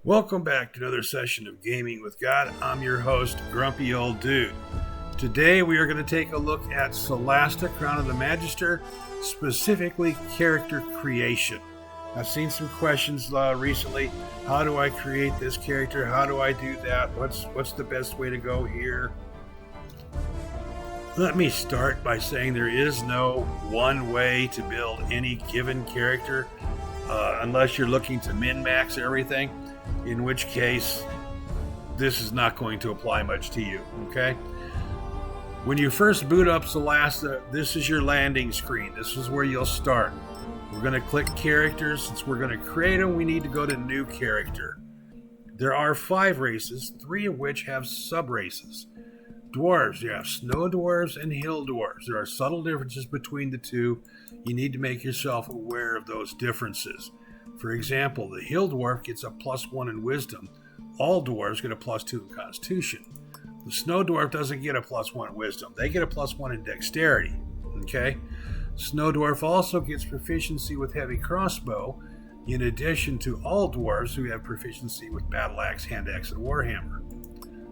Welcome back to another session of Gaming with God. I'm your host, Grumpy Old Dude. Today we are going to take a look at Solasta, Crown of the Magister, specifically character creation. I've seen some questions recently. How do I create this character? How do I do that? What's the best way to go here? Let me start by saying there is no one way to build any given character unless you're looking to min-max everything, in which case this is not going to apply much to you, okay? When you first boot up Solasta, this is your landing screen. This is where you'll start. We're going to click characters. Since we're going to create them, we need to go to new character. There are 5 races, 3 of which have sub-races. Dwarves, you have snow dwarves and hill dwarves. There are subtle differences between the two. You need to make yourself aware of those differences. For example, the hill dwarf gets a +1 in wisdom. All dwarves get a +2 in constitution. The snow dwarf doesn't get a +1 in wisdom. They get a +1 in dexterity. Okay? Snow dwarf also gets proficiency with heavy crossbow, in addition to all dwarves who have proficiency with battle axe, hand axe, and warhammer.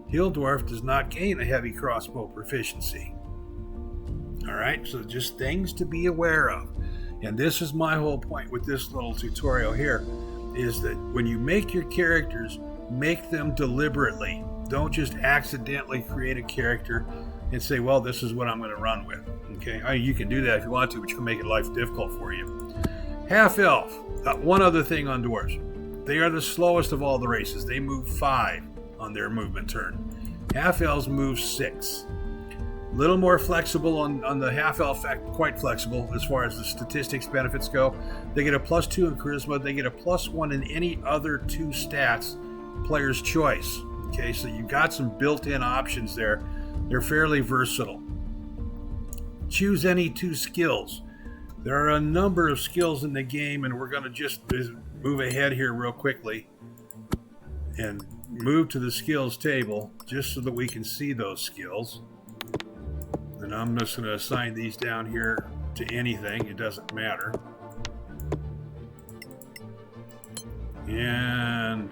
Hill dwarf does not gain a heavy crossbow proficiency. Alright, so just things to be aware of. And this is my whole point with this little tutorial here, is that when you make your characters, make them deliberately. Don't just accidentally create a character and say, well, this is what I'm going to run with. Okay, I mean, you can do that if you want to, but you can make it life difficult for you. Half-elf. One other thing on dwarves. They are the slowest of all the races. They move 5 on their movement turn. Half-elves move 6. A little more flexible on the half-elf, quite flexible as far as the statistics benefits go. They get a +2 in charisma. They get a +1 in any other 2 stats, player's choice. Okay, so you've got some built-in options there. They're fairly versatile. Choose any 2 skills. There are a number of skills in the game, and we're going to just move ahead here real quickly and move to the skills table just so that we can see those skills. And I'm just going to assign these down here to anything. It doesn't matter. And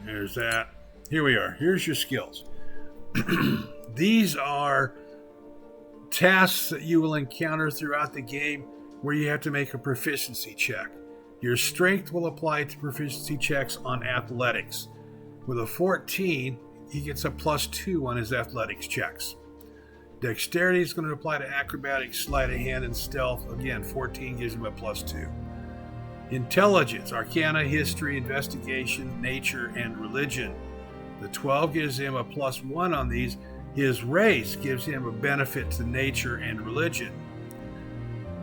there's that. Here we are. Here's your skills. These are tasks that you will encounter throughout the game where you have to make a proficiency check. Your strength will apply to proficiency checks on athletics. With a 14, he gets a +2 on his athletics checks. Dexterity is going to apply to acrobatics, sleight of hand, and stealth. Again, 14 gives him a +2. Intelligence, arcana, history, investigation, nature, and religion. The 12 gives him a +1 on these. His race gives him a benefit to nature and religion.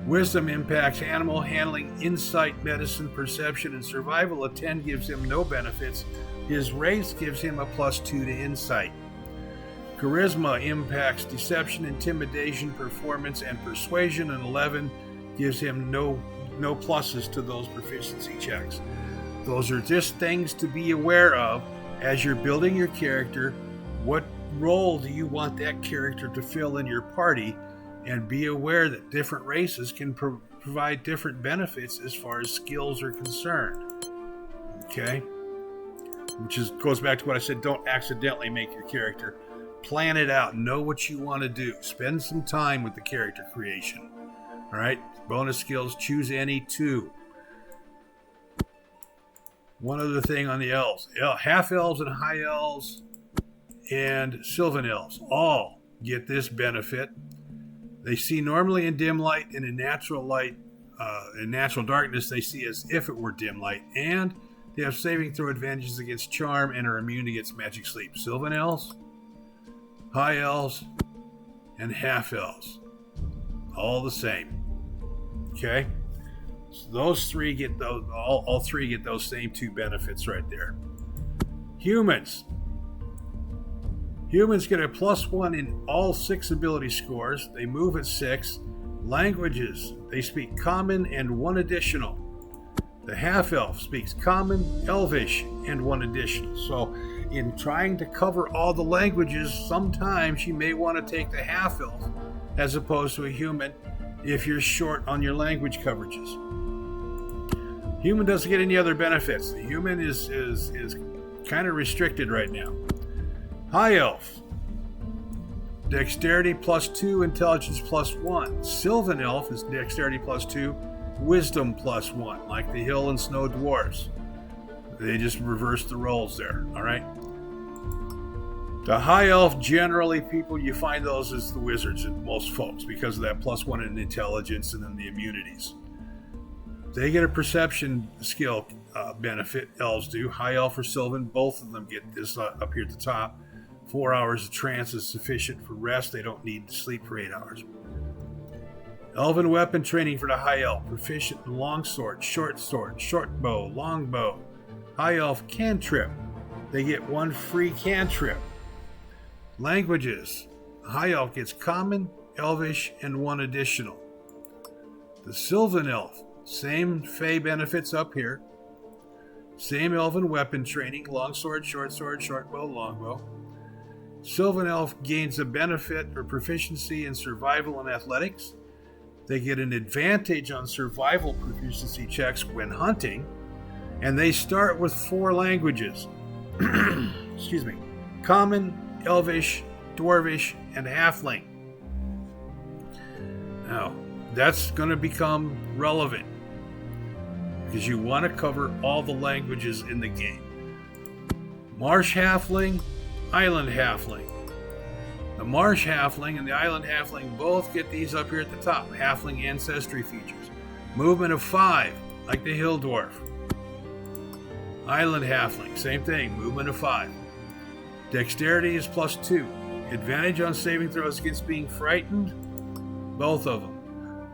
Wisdom impacts animal handling, insight, medicine, perception, and survival. A 10 gives him no benefits. His race gives him a +2 to insight. Charisma impacts deception, intimidation, performance, and persuasion. And 11 gives him no pluses to those proficiency checks. Those are just things to be aware of as you're building your character. What role do you want that character to fill in your party? And be aware that different races can provide different benefits as far as skills are concerned. Okay? Goes back to what I said, don't accidentally make your character. Plan it out. Know what you want to do. Spend some time with the character creation. Alright? Bonus skills, choose any 2. One other thing on the elves. Half-elves and high elves and sylvan elves all get this benefit. They see normally in dim light, and in natural light, in natural darkness, they see as if it were dim light. And they have saving throw advantages against charm and are immune against magic sleep. Sylvan elves, high elves, and half elves, all the same. Okay, so those 3 get those. All 3 get those same 2 benefits right there. Humans. Humans get a +1 in all 6 ability scores. They move at 6. Languages. They speak Common and 1 additional. The half-elf speaks Common, Elvish, and 1 additional. So in trying to cover all the languages, sometimes you may want to take the half-elf as opposed to a human if you're short on your language coverages. Human doesn't get any other benefits. The human is kind of restricted right now. High Elf. Dexterity +2, Intelligence +1. Sylvan Elf is Dexterity +2, Wisdom +1, like the Hill and Snow Dwarves. They just reverse the roles there, all right? The High Elf, generally, people, you find those as the wizards in most folks because of that +1 in intelligence and then the immunities. They get a perception skill benefit, elves do. High Elf or Sylvan, both of them get this up here at the top. 4 hours of trance is sufficient for rest. They don't need to sleep for 8 hours. Elven weapon training for the High Elf. Proficient in longsword, short bow, long bow. High Elf cantrip. They get 1 free cantrip. Languages. High Elf gets Common, Elvish, and 1 additional. The Sylvan Elf. Same Fey benefits up here. Same Elven weapon training. Longsword, short bow, longbow. Sylvan Elf gains a benefit or proficiency in survival and athletics. They get an advantage on survival proficiency checks when hunting. And they start with 4 languages. Excuse me. Common, Elvish, Dwarvish, and Halfling. Now, that's going to become relevant because you want to cover all the languages in the game. Marsh Halfling, Island Halfling. The Marsh Halfling and the Island Halfling both get these up here at the top. Halfling ancestry features. Movement of 5, like the Hill Dwarf. Island Halfling, same thing, movement of 5. Dexterity is +2. Advantage on saving throws against being frightened, both of them.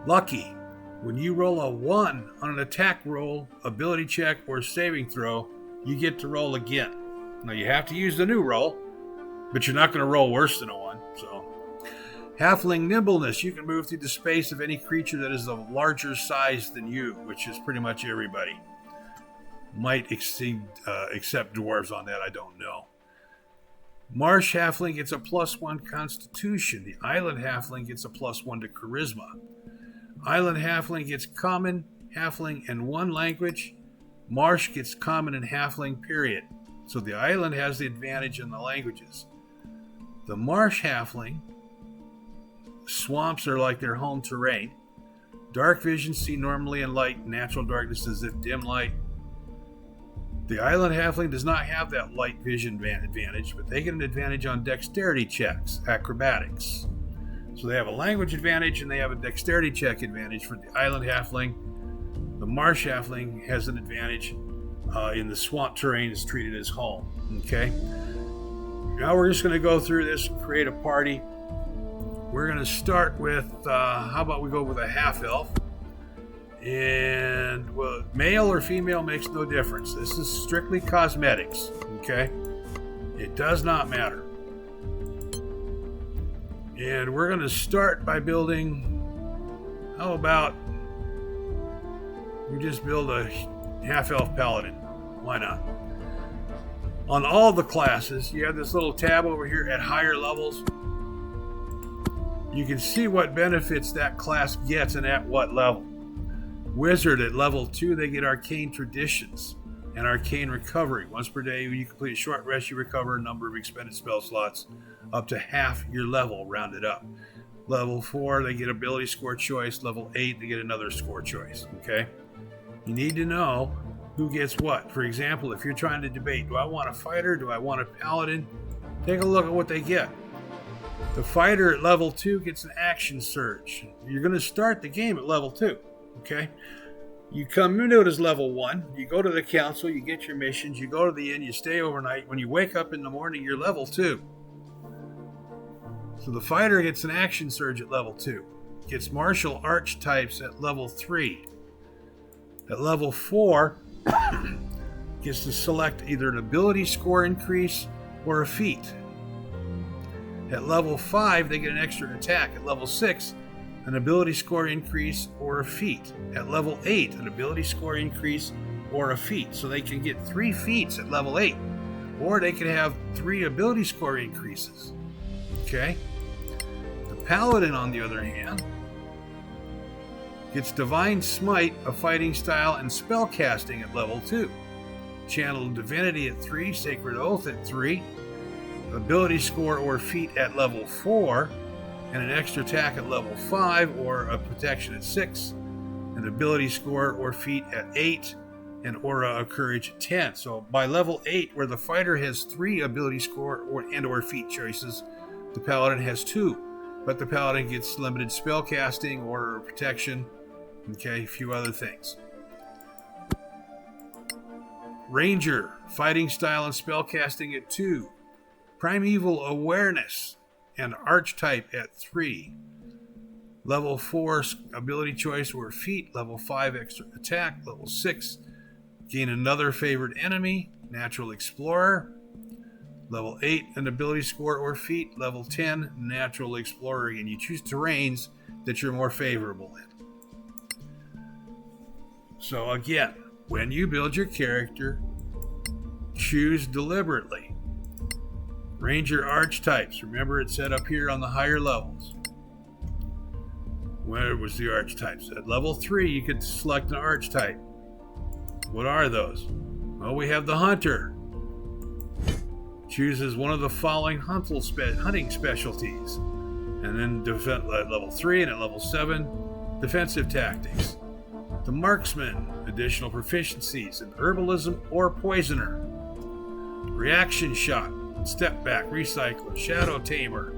Lucky, when you roll a 1 on an attack roll, ability check, or saving throw, you get to roll again. Now you have to use the new roll, but you're not going to roll worse than a 1. So, Halfling nimbleness, you can move through the space of any creature that is of larger size than you, which is pretty much everybody. Might exceed, except dwarves on that, I don't know. Marsh Halfling gets a +1 Constitution. The Island Halfling gets a +1 to Charisma. Island Halfling gets Common, Halfling, and 1 language. Marsh gets Common and Halfling, period. So the Island has the advantage in the languages. The Marsh Halfling, swamps are like their home terrain. Dark vision, see normally in light. Natural darkness as if dim light. The Island Halfling does not have that light vision advantage, but they get an advantage on dexterity checks, acrobatics. So they have a language advantage and they have a dexterity check advantage for the Island Halfling. The Marsh Halfling has an advantage in the swamp terrain, is treated as home. Okay? Now we're just going to go through this and create a party. We're going to start with, how about we go with a half-elf? And well, male or female makes no difference. This is strictly cosmetics, okay? It does not matter. And we're going to start by building, how about we just build a half-elf paladin? Why not? On all the classes, you have this little tab over here at higher levels. You can see what benefits that class gets and at what level. Wizard at level 2, they get Arcane Traditions and Arcane Recovery. Once per day, when you complete a short rest, you recover a number of expended spell slots up to half your level, rounded up. Level 4, they get Ability Score Choice. Level 8, they get another score choice. Okay? You need to know who gets what. For example, if you're trying to debate, do I want a fighter? Do I want a paladin? Take a look at what they get. The fighter at level 2 gets an action surge. You're going to start the game at level 2. Okay, you come into it as level 1, you go to the council, you get your missions, you go to the inn, you stay overnight. When you wake up in the morning, you're level 2. So the fighter gets an action surge at level 2, gets martial archetypes at level 3. At level 4, gets to select either an ability score increase or a feat. At level 5, they get an extra attack. At level 6, an ability score increase or a feat. At level 8, an ability score increase or a feat. So they can get 3 feats at level 8. Or they can have 3 ability score increases. Okay? The paladin, on the other hand, Gets Divine Smite, a fighting style, and spellcasting at level 2. Channel Divinity at 3, Sacred Oath at 3, ability score or feat at level 4, and an extra attack at level 5 or a protection at 6, an ability score or feat at 8, and aura of courage at 10. So by level 8, where the fighter has 3 ability score or feat choices, the paladin has 2, but the paladin gets limited spellcasting or protection, okay, a few other things. Ranger, fighting style and spellcasting at 2, primeval awareness and archetype at 3, level 4 ability choice or feat, level 5 extra attack, level 6 gain another favored enemy, natural explorer, level 8 an ability score or feat, level 10 natural explorer, and you choose terrains that you're more favorable in. So again, when you build your character, choose deliberately. Ranger archetypes. Remember, it said up here on the higher levels. Where was the archetypes? At level 3, you could select an archetype. What are those? Well, we have the hunter. Chooses one of the following hunting specialties. And then at level 3 and at level 7, defensive tactics. The marksman, additional proficiencies in herbalism or poisoner. Reaction shot, step back, recycler, shadow tamer.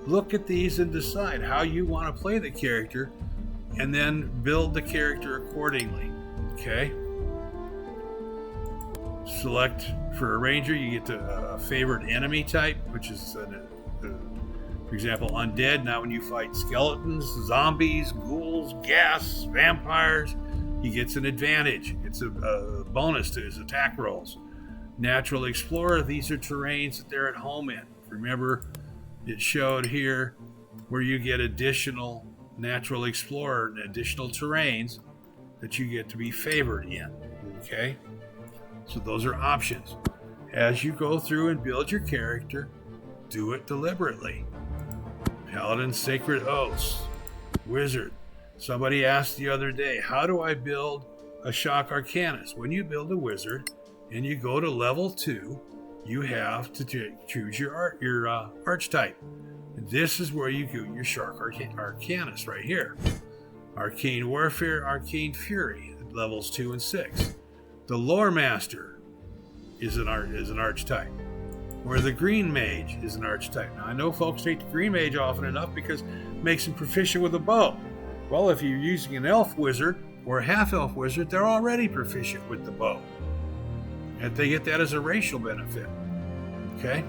Look at these and decide how you want to play the character, and then build the character accordingly. Okay? Select for a ranger, you get a favored enemy type, which is, for example, undead. Now when you fight skeletons, zombies, ghouls, ghast, vampires, he gets an advantage. It's a bonus to his attack rolls. Natural explorer, these are terrains that they're at home in. Remember, it showed here where you get additional natural explorer and additional terrains that you get to be favored in. Okay? So those are options. As you go through and build your character, do it deliberately. Paladin, Sacred Oaths, Wizard. Somebody asked the other day, how do I build a Shock Arcanist? When you build a wizard and you go to level 2, you have to choose your archetype. And this is where you do your Shock Arcanist right here. Arcane Warfare, Arcane Fury, at levels 2 and 6. The Lore Master is an archetype, where the Green Mage is an archetype. Now, I know folks take the Green Mage often enough because it makes them proficient with a bow. Well, if you're using an Elf Wizard or a Half-Elf Wizard, they're already proficient with the bow. And they get that as a racial benefit. Okay?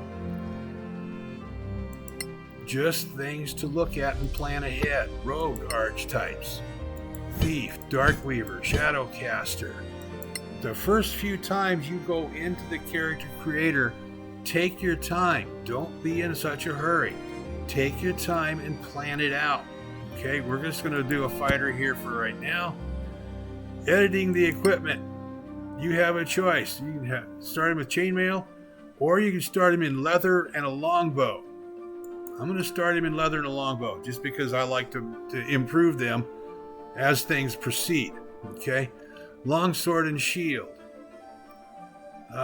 Just things to look at and plan ahead. Rogue archetypes. Thief, Darkweaver, Shadowcaster. The first few times you go into the character creator, take your time. Don't be in such a hurry. Take your time and plan it out. Okay, we're just going to do a fighter here for right now. Editing the equipment. You have a choice. You can start him with chainmail, or you can start him in leather and a longbow. I'm going to start him in leather and a longbow, just because I like to improve them as things proceed. Okay? Longsword and shield. 2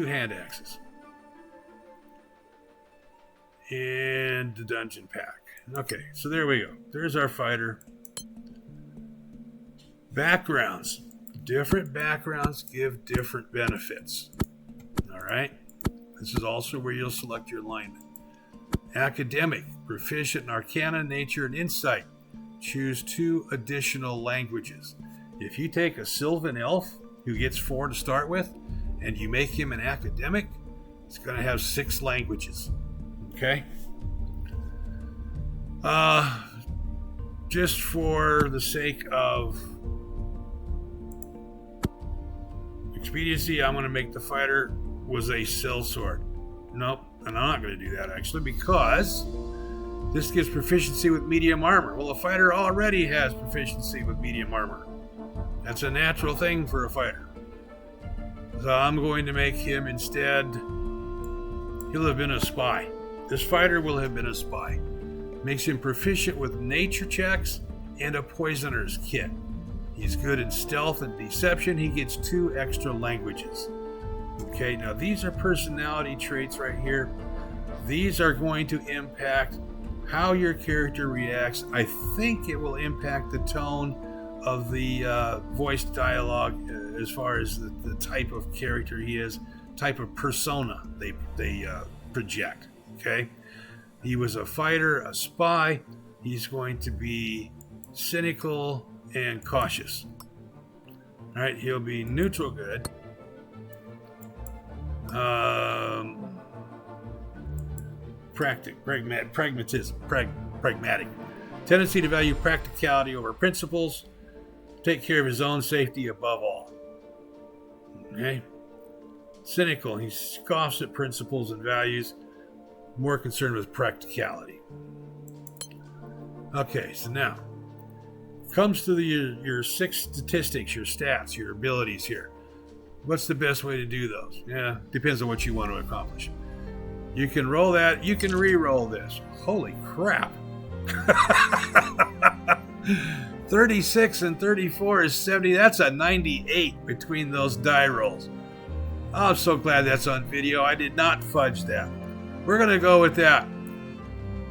hand axes. And the dungeon pack. Okay, so there we go. There's our fighter. Backgrounds. Different backgrounds give different benefits. Alright? This is also where you'll select your alignment. Academic. Proficient in Arcana, Nature, and Insight. Choose 2 additional languages. If you take a Sylvan Elf who gets 4 to start with, and you make him an academic, it's going to have 6 languages. Okay? Just for the sake of expediency, I'm going to make the fighter was a sellsword. Nope, and I'm not going to do that actually, because this gives proficiency with medium armor. Well, a fighter already has proficiency with medium armor. That's a natural thing for a fighter. So I'm going to make him instead, he'll have been a spy. This fighter will have been a spy. Makes him proficient with nature checks and a poisoner's kit. He's good in stealth and deception. He gets 2 extra languages. Okay, now these are personality traits right here. These are going to impact how your character reacts. I think it will impact the tone of the voice dialogue as far as the type of character he is, type of persona they project. Okay, he was a fighter, a spy. He's going to be cynical and cautious. All right, he'll be neutral good. Pragmatic. Tendency to value practicality over principles. Take care of his own safety above all. Okay. Cynical. He scoffs at principles and values. More concerned with practicality. Okay, so now comes to your 6 statistics, your stats, your abilities here. What's the best way to do those? Yeah, depends on what you want to accomplish. You can roll that. You can re-roll this. Holy crap. 36 and 34 is 70. That's a 98 between those die rolls. Oh, I'm so glad that's on video. I did not fudge that. We're going to go with that.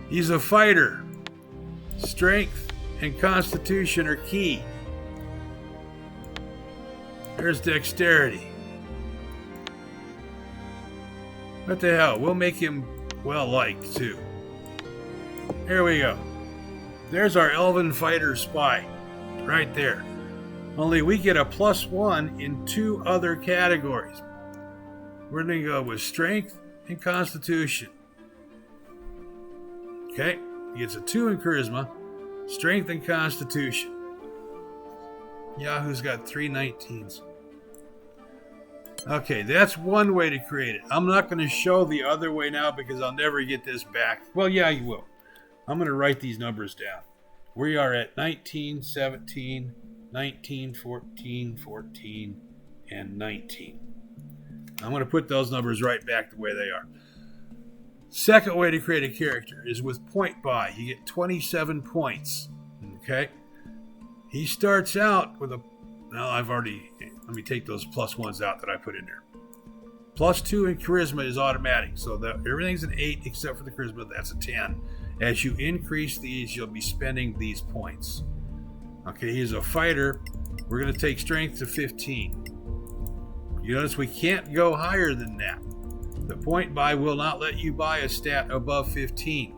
He's a fighter. Strength and constitution are key. There's dexterity. What the hell? We'll make him well-liked, too. Here we go. There's our elven fighter spy. Right there. Only we get a +1 in 2 other categories. We're going to go with strength and constitution. Okay. He gets a 2 in charisma, strength and constitution. Yahoo's got 3 19s. Okay, that's one way to create it. I'm not going to show the other way now because I'll never get this back. Well, yeah, you will. I'm going to write these numbers down. We are at 19, 17, 19, 14, 14, and 19. I'm going to put those numbers right back the way they are. Second way to create a character is with point buy. You get 27 points. Okay? He starts out with a... Well, let me take those +1s out that I put in there. +2 in charisma is automatic. So everything's an 8 except for the charisma. That's a 10. As you increase these, you'll be spending these points. Okay, he's a fighter. We're going to take strength to 15. You notice we can't go higher than that. The point buy will not let you buy a stat above 15.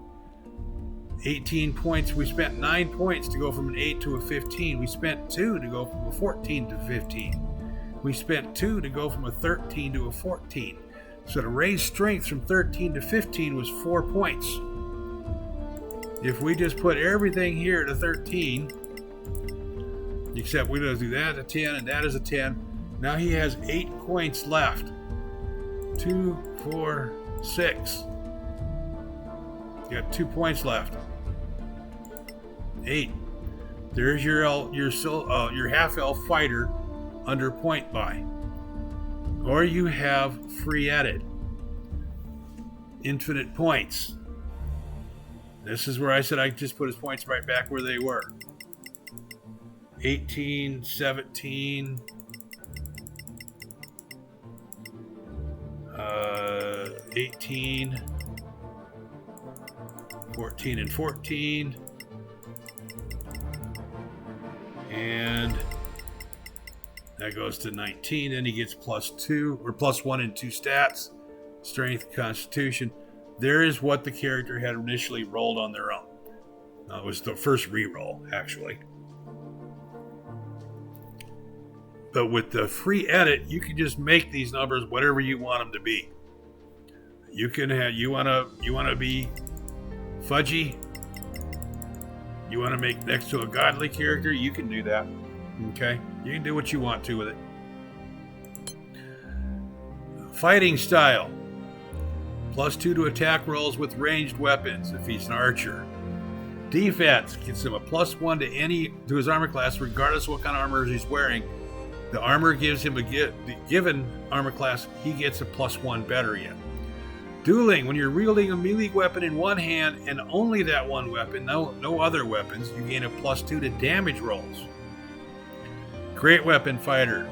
18 points. We spent 9 points to go from an 8 to a 15. We spent 2 to go from a 14 to 15. We spent 2 to go from a 13 to a 14. So to raise strength from 13 to 15 was 4 points. If we just put everything here to 13, except we don't do that as a 10 and that as a 10, now he has 8 points left. 2, 4, 6. You got 2 points left. 8. There's your half-elf fighter under point buy. Or you have free edit. Infinite points. This is where I said I just put his points right back where they were. 18, 17, 18, 14 and 14, and that goes to 19. Then he gets +2 or +1 in 2 stats, strength, constitution. There is what the character had initially rolled on their own. It was the first re-roll, actually. But with the free edit, you can just make these numbers whatever you want them to be. You can have you want to be fudgy. You want to make next to a godly character, you can do that. Okay? You can do what you want to with it. Fighting style. +2 to attack rolls with ranged weapons if he's an archer. Defense gives him a +1 to his armor class, regardless of what kind of armor he's wearing. The armor gives him the given armor class, he gets a +1 better yet. Dueling. When you're wielding a melee weapon in one hand and only that one weapon, no other weapons, you gain a +2 to damage rolls. Great weapon fighter.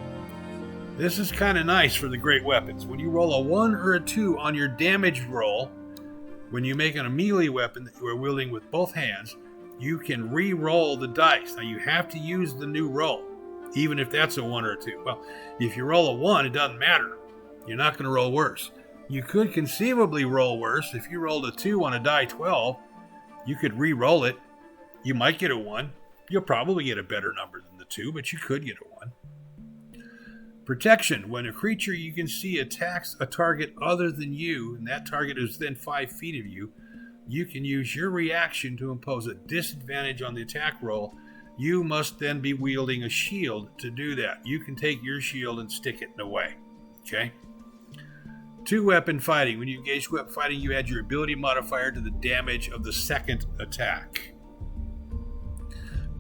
This is kind of nice for the great weapons. When you roll a 1 or a 2 on your damage roll, when you make a melee weapon that you are wielding with both hands, you can re-roll the dice. Now you have to use the new roll, even if that's a 1 or a 2. Well, if you roll a 1, it doesn't matter. You're not going to roll worse. You could conceivably roll worse. If you rolled a 2 on a die 12, you could re-roll it. You might get a 1. You'll probably get a better number than the 2, but you could get a 1. Protection. When a creature you can see attacks a target other than you, and that target is within 5 feet of you, you can use your reaction to impose a disadvantage on the attack roll. You must then be wielding a shield to do that. You can take your shield and stick it in a way. Okay? 2-weapon fighting. When you engage weapon fighting, you add your ability modifier to the damage of the second attack.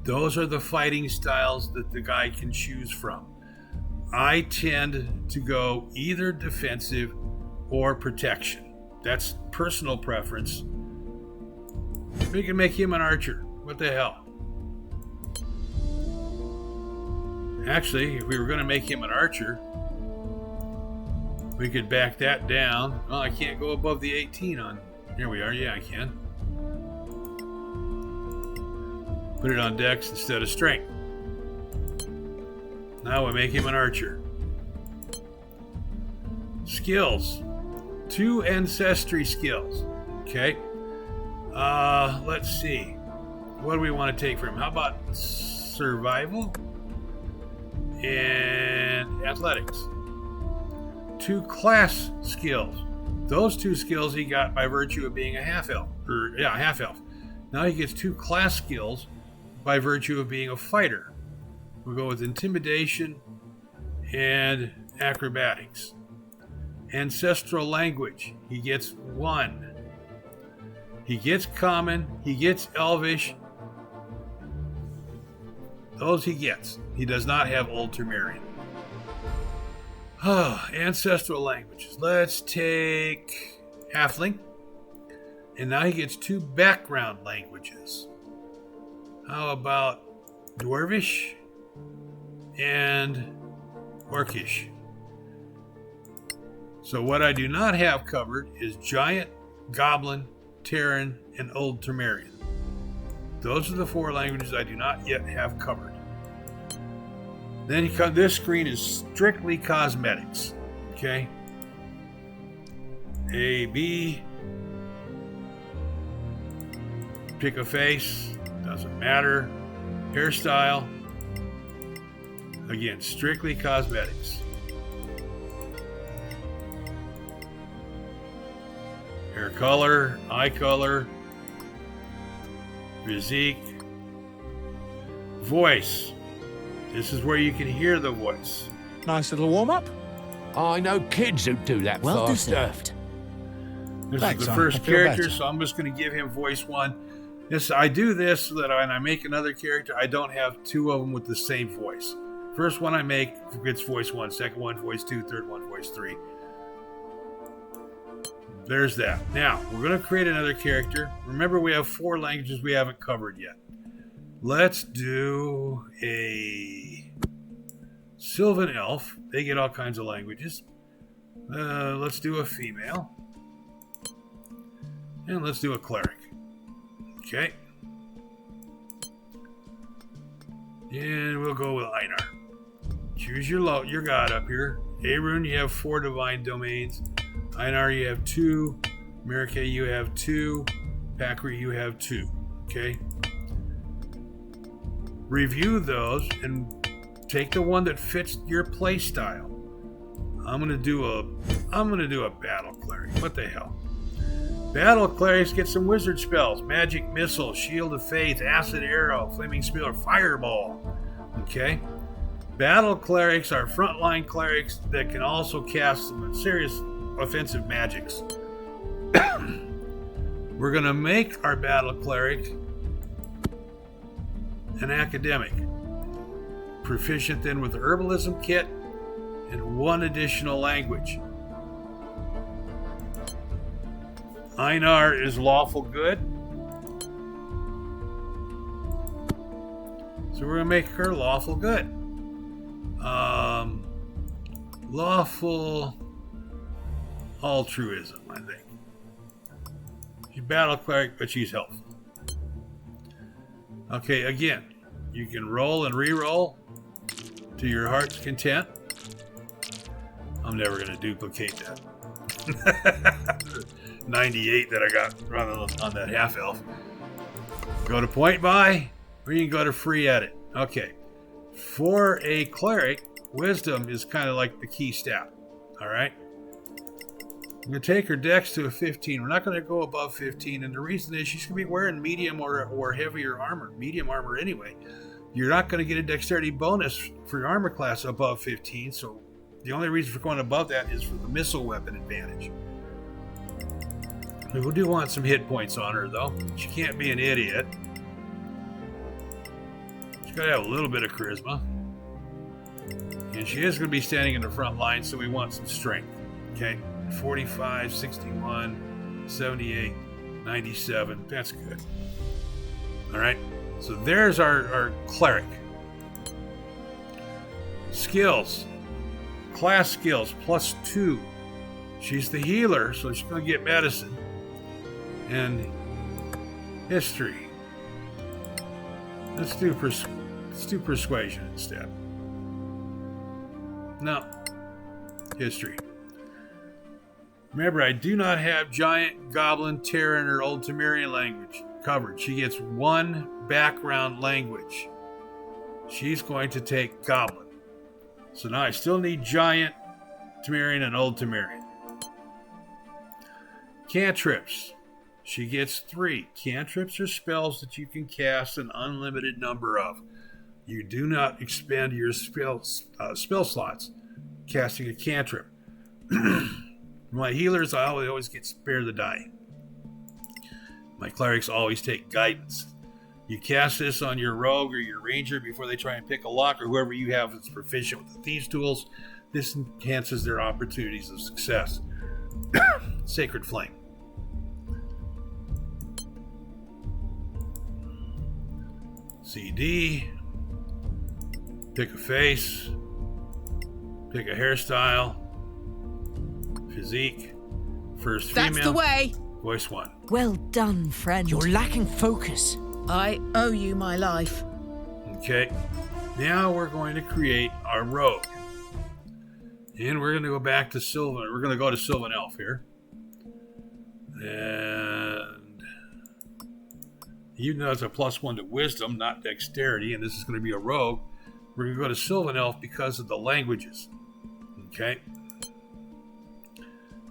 Those are the fighting styles that the guy can choose from. I tend to go either defensive or protection. That's personal preference. We can make him an archer. What the hell? Actually, if we were going to make him an archer, we could back that down. Oh, I can't go above the 18 on. Here we are. Yeah, I can. Put it on dex instead of strength. Now we make him an archer. Skills. 2 ancestry skills. Okay. Let's see. What do we want to take from him? How about survival and athletics? 2 class skills. Those 2 skills he got by virtue of being a half-elf. Half-elf. Now he gets 2 class skills by virtue of being a fighter. We'll go with intimidation and acrobatics. Ancestral language. He gets 1. He gets common. He gets elvish. Those he gets. He does not have Ultramarine. Ancestral languages. Let's take Halfling. And now he gets 2 background languages. How about Dwarvish and Orcish? So what I do not have covered is Giant, Goblin, Terran, and Ultramarine. Those are the 4 languages I do not yet have covered. Then this screen is strictly cosmetics. Okay? A, B. Pick a face. Doesn't matter. Hairstyle. Again, strictly cosmetics. Hair color, eye color, physique, voice. This is where you can hear the voice. Nice little warm-up. I know kids who do that Well faster. deserved. This Thanks, is the son. first I feel character, better. so I'm just going to give him voice 1. I do this so that when I make another character, I don't have 2 of them with the same voice. First one I make gets voice 1, second one voice 2, third one voice 3. There's that. Now, we're going to create another character. Remember, we have 4 languages we haven't covered yet. Let's do a Sylvan Elf. They get all kinds of languages. Let's do a female. And let's do a cleric. Okay. And we'll go with Einar. Choose your god up here. Arun, you have 4 divine domains. Einar, you have 2. Marike, you have 2. Pakri, you have 2. Okay. Review those and take the one that fits your play style. I'm gonna do a battle cleric. What the hell? Battle clerics get some wizard spells: magic missile, shield of faith, acid arrow, flaming spear, fireball. Okay. Battle clerics are frontline clerics that can also cast some serious offensive magics. We're gonna make our battle cleric an academic, proficient then with the herbalism kit and 1 additional language. Einar is lawful good. So we're going to make her lawful good. Lawful altruism, I think. She's battle cleric, but she's helpful. Okay, again, you can roll and re-roll to your heart's content. I'm never going to duplicate that. 98 that I got on that half elf. Go to point buy, or you can go to free edit. Okay. For a cleric, wisdom is kind of like the key stat. All right. I'm going to take her dex to a 15. We're not going to go above 15. And the reason is she's going to be wearing medium or heavier armor. Medium armor anyway. You're not going to get a dexterity bonus for your armor class above 15. So the only reason for going above that is for the missile weapon advantage. We do want some hit points on her, though. She can't be an idiot. She's got to have a little bit of charisma. And she is going to be standing in the front line, so we want some strength. Okay? 45, 61, 78, 97. That's good. All right? So there's our cleric. Skills. Class skills, +2. She's the healer, so she's going to get medicine. And history. Let's do persuasion instead. No. History. Remember, I do not have Giant, Goblin, Terran, or Old Temerian language covered. She gets one background language. She's going to take Goblin. So now I still need Giant, Temerian, and Old Temerian. Cantrips. She gets 3. Cantrips are spells that you can cast an unlimited number of. You do not expend your spell slots casting a cantrip. My healers, I always get spare the die. My clerics always take guidance. You cast this on your rogue or your ranger before they try and pick a lock, or whoever you have that's proficient with the thieves' tools. This enhances their opportunities of success. Sacred Flame. CD. Pick a face. Pick a hairstyle. Physique. First female. That's the way. Voice 1. Well done, friend. You're lacking focus. I owe you my life. Okay. Now we're going to create our rogue. And we're going to go back to Sylvan. We're going to go to Sylvan Elf here. And even though it's a +1 to wisdom, not dexterity, and this is going to be a rogue, we're going to go to Sylvan Elf because of the languages. Okay.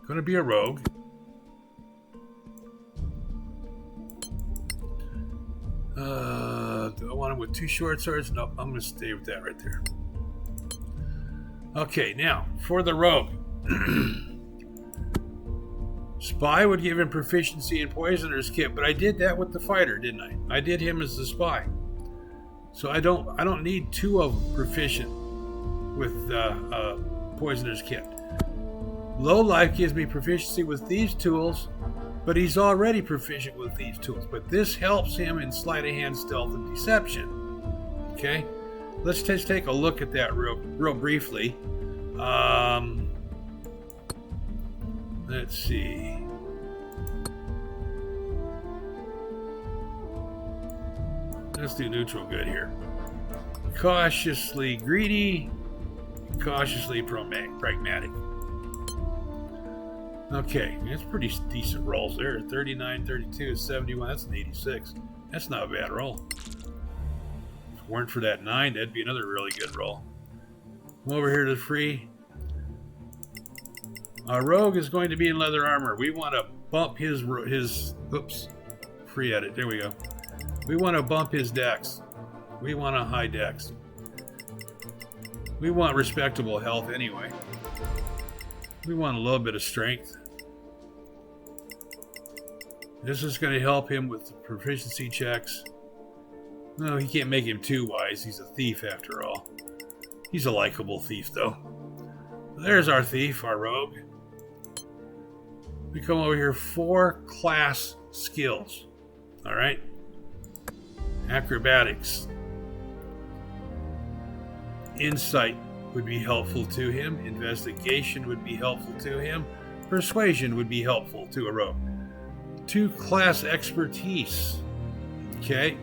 Going to be a rogue. Do I want him with 2 short swords? Nope, I'm going to stay with that right there. Okay, now, for the rogue. Spy would give him proficiency in Poisoner's Kit, but I did that with the fighter, didn't I? I did him as the spy. So I don't need 2 of them proficient with Poisoner's Kit. Low Life gives me proficiency with these tools, but he's already proficient with these tools. But this helps him in sleight of hand, stealth, and deception. Okay? Let's just take a look at that real briefly. Let's see. Let's do neutral good here. Cautiously greedy, cautiously pragmatic. Okay, that's pretty decent rolls there. 39, 32, 71. That's an 86. That's not a bad roll. If it weren't for that 9, that'd be another really good roll. Come over here to the free. Our rogue is going to be in leather armor. We want to bump his oops, free edit. There we go. We want to bump his dex. We want a high dex. We want respectable health anyway. We want a little bit of strength. This is going to help him with the proficiency checks. No, he can't make him too wise. He's a thief after all. He's a likable thief, though. There's our thief, our rogue. We come over here, 4 class skills. All right. Acrobatics. Insight would be helpful to him. Investigation would be helpful to him. Persuasion would be helpful to a rogue. 2 class expertise. Okay.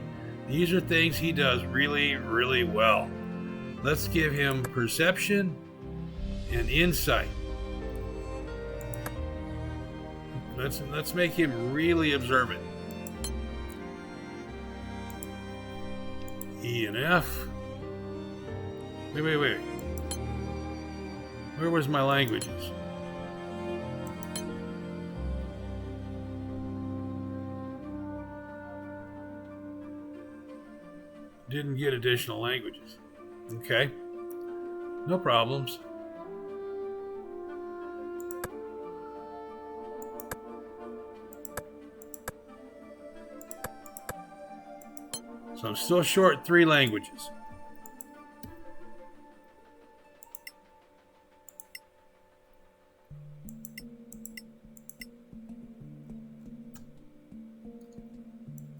These are things he does really, really well. Let's give him perception and insight. Let's make him really observant. E and F. Wait. Where was my languages? Didn't get additional languages. Okay. No problems. So I'm still short 3 languages.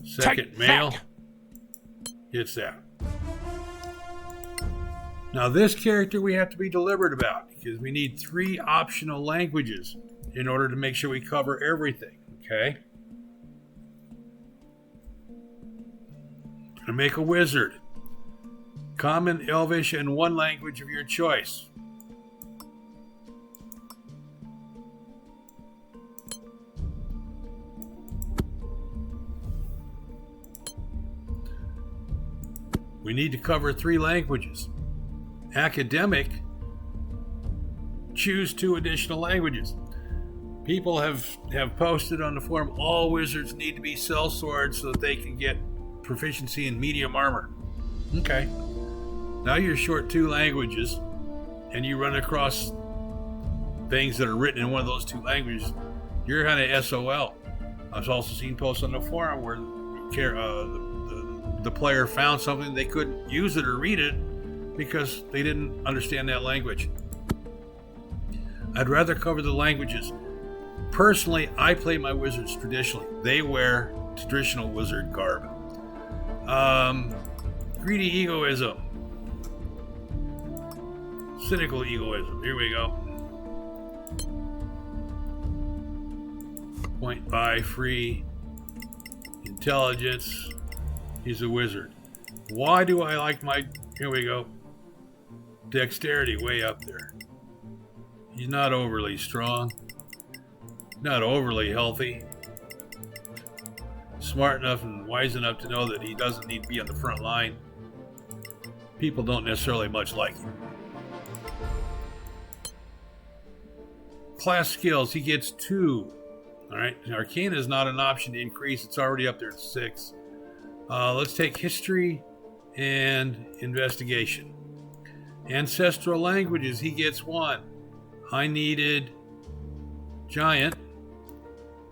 Second male gets that. Now this character we have to be deliberate about because we need 3 optional languages in order to make sure we cover everything. Okay? To make a wizard. Common, Elvish, and 1 language of your choice. We need to cover 3 languages. Academic, choose 2 additional languages. People have posted on the forum, all wizards need to be sellswords so that they can get proficiency in medium armor. Okay. Now you're short 2 languages and you run across things that are written in one of those 2 languages, you're kind of SOL. I've also seen posts on the forum where the player found something, they couldn't use it or read it because they didn't understand that language. I'd rather cover the languages. Personally, I play my wizards traditionally. They wear traditional wizard garb. Greedy egoism. Cynical egoism. Here we go. Point buy free. Intelligence. He's a wizard. Why do I like my... Here we go. Dexterity way up there. He's not overly strong. Not overly healthy. Smart enough and wise enough to know that he doesn't need to be on the front line. People don't necessarily much like him. Class skills, he gets 2. Alright, Arcana is not an option to increase. It's already up there at 6. Let's take history and investigation. Ancestral languages, he gets 1. I needed Giant.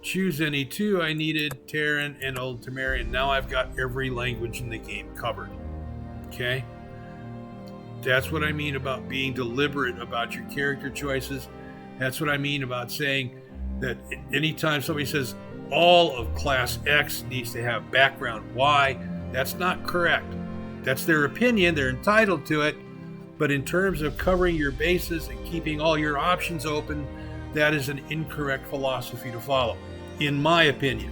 Choose any 2. I needed Terran and Old Temerian. Now I've got every language in the game covered. Okay? That's what I mean about being deliberate about your character choices. That's what I mean about saying that anytime somebody says all of class X needs to have background Y, that's not correct. That's their opinion. They're entitled to it. But in terms of covering your bases and keeping all your options open, that is an incorrect philosophy to follow, in my opinion.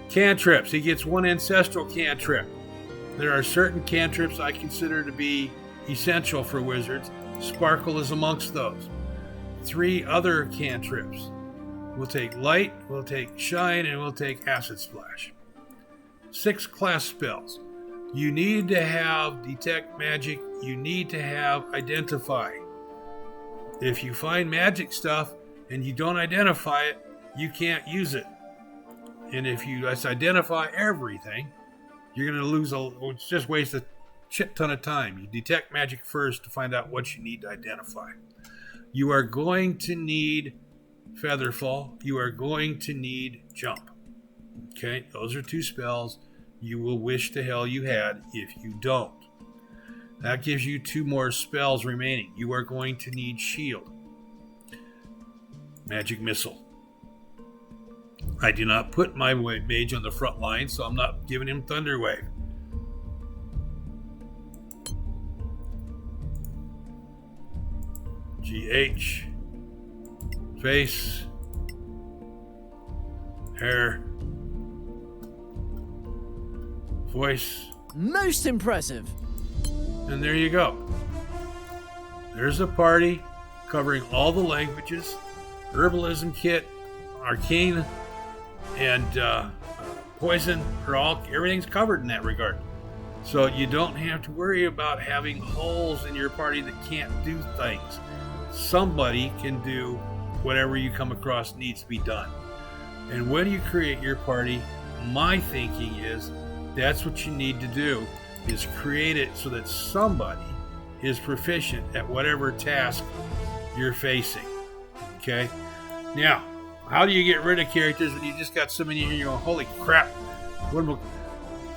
Cantrips. He gets 1 ancestral cantrip. There are certain cantrips I consider to be essential for wizards. Sparkle is amongst those. 3 other cantrips. We'll take light, we'll take shine, and we'll take acid splash. 6 class spells. You need to have detect magic. You need to have identify. If you find magic stuff and you don't identify it, you can't use it. And if you just identify everything, you're going to lose it's just waste a shit ton of time. You detect magic first to find out what you need to identify. You are going to need Featherfall. You are going to need Jump. Okay, those are 2 spells you will wish to hell you had if you don't. That gives you 2 more spells remaining. You are going to need Shield. Magic Missile. I do not put my mage on the front line, so I'm not giving him Thunder Wave. GH. Face. Hair. Voice. Most impressive. And there you go. There's a party covering all the languages, herbalism kit, arcane, and poison. Everything's covered in that regard. So you don't have to worry about having holes in your party that can't do things. Somebody can do whatever you come across needs to be done. And when you create your party, my thinking is that's what you need to do, is create it so that somebody is proficient at whatever task you're facing. Okay? Now, how do you get rid of characters when you just got so many here? You go, holy crap.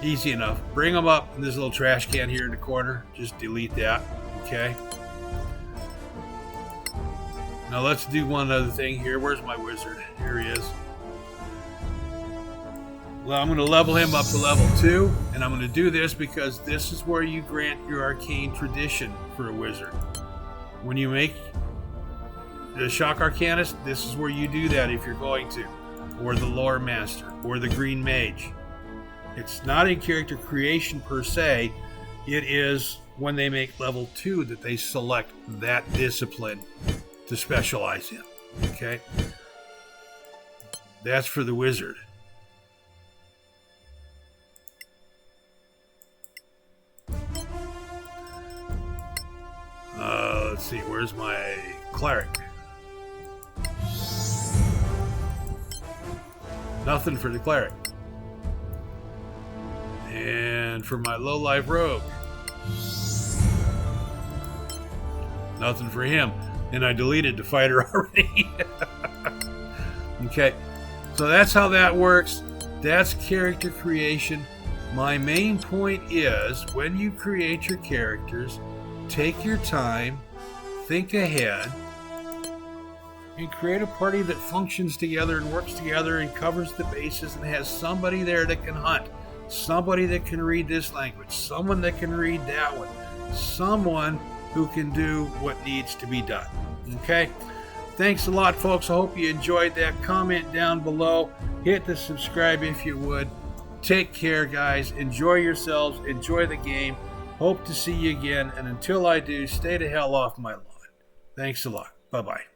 Easy enough. Bring them up in this little trash can here in the corner. Just delete that. Okay? Now let's do one other thing here. Where's my wizard? Here he is. Well, I'm going to level him up to level 2, and I'm going to do this because this is where you grant your arcane tradition for a wizard. When you make the Shock Arcanist, this is where you do that if you're going to. Or the Lore Master, or the Green Mage. It's not in character creation per se. It is when they make level 2 that they select that discipline to specialize in. Okay? That's for the wizard. Let's see, where's my cleric? Nothing for the cleric. And for my low-life rogue, nothing for him. And I deleted the fighter already. Okay, so that's how that works. That's character creation. My main point is, when you create your characters, take your time, think ahead, and create a party that functions together and works together and covers the bases and has somebody there that can hunt, somebody that can read this language, someone that can read that one, someone who can do what needs to be done. Okay? Thanks a lot, folks. I hope you enjoyed that. Comment down below. Hit the subscribe if you would. Take care, guys. Enjoy yourselves. Enjoy the game. Hope to see you again. And until I do, stay the hell off my lawn. Thanks a lot. Bye-bye.